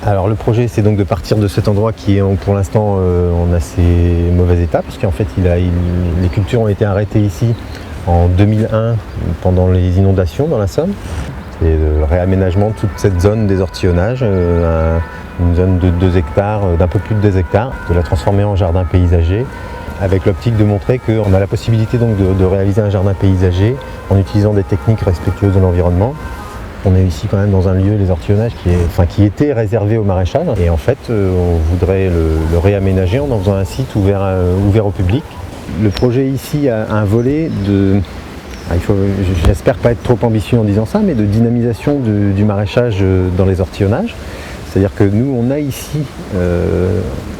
Alors le projet, c'est donc de partir de cet endroit qui est pour l'instant en assez mauvais état, parce qu'en fait les cultures ont été arrêtées ici en 2001 pendant les inondations dans la Somme. C'est le réaménagement de toute cette zone des ortillonnages, une zone de 2 hectares, d'un peu plus de 2 hectares, de la transformer en jardin paysager, avec l'optique de montrer qu'on a la possibilité donc de réaliser un jardin paysager en utilisant des techniques respectueuses de l'environnement. On est ici quand même dans un lieu, les ortillonnages, qui était réservé au maraîchage. Et en fait, on voudrait le réaménager en faisant un site ouvert au public. Le projet ici a un volet j'espère pas être trop ambitieux en disant ça, mais de dynamisation du maraîchage dans les ortillonnages. C'est-à-dire que nous, on a ici,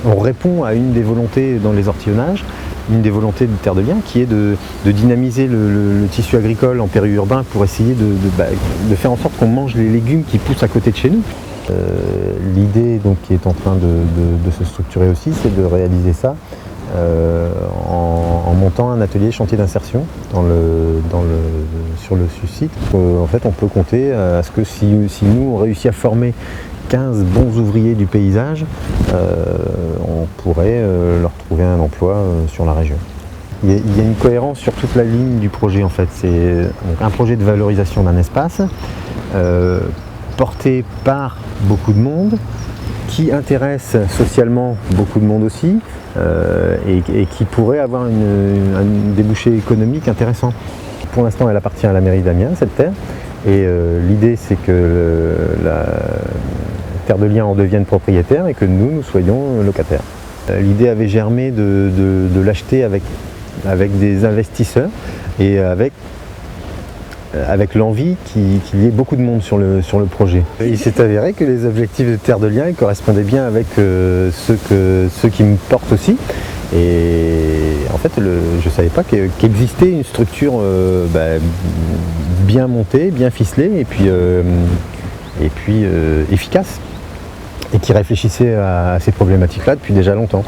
on répond à une des volontés dans les ortillonnages, une des volontés de Terre de Liens, qui est de dynamiser le tissu agricole en périurbain pour essayer de faire en sorte qu'on mange les légumes qui poussent à côté de chez nous. L'idée donc, qui est en train de se structurer aussi, c'est de réaliser ça en montant un atelier chantier d'insertion sur le site. En fait, on peut compter à ce que si nous on réussit à former 15 bons ouvriers du paysage, on pourrait leur trouver un emploi sur la région. Il y a une cohérence sur toute la ligne du projet en fait. C'est un projet de valorisation d'un espace porté par beaucoup de monde, qui intéresse socialement beaucoup de monde aussi, et qui pourrait avoir un débouché économique intéressant. Pour l'instant, elle appartient à la mairie d'Amiens, cette terre, et l'idée c'est que la Terre de Liens en devienne propriétaire et que nous soyons locataires. L'idée avait germé de l'acheter avec des investisseurs et avec l'envie qu'il y ait beaucoup de monde sur le projet. Il s'est avéré que les objectifs de Terre de Liens correspondaient bien avec ceux qui me portent aussi. Et en fait, je ne savais pas qu'existait une structure bien montée, bien ficelée et puis efficace, et qui réfléchissait à ces problématiques-là depuis déjà longtemps.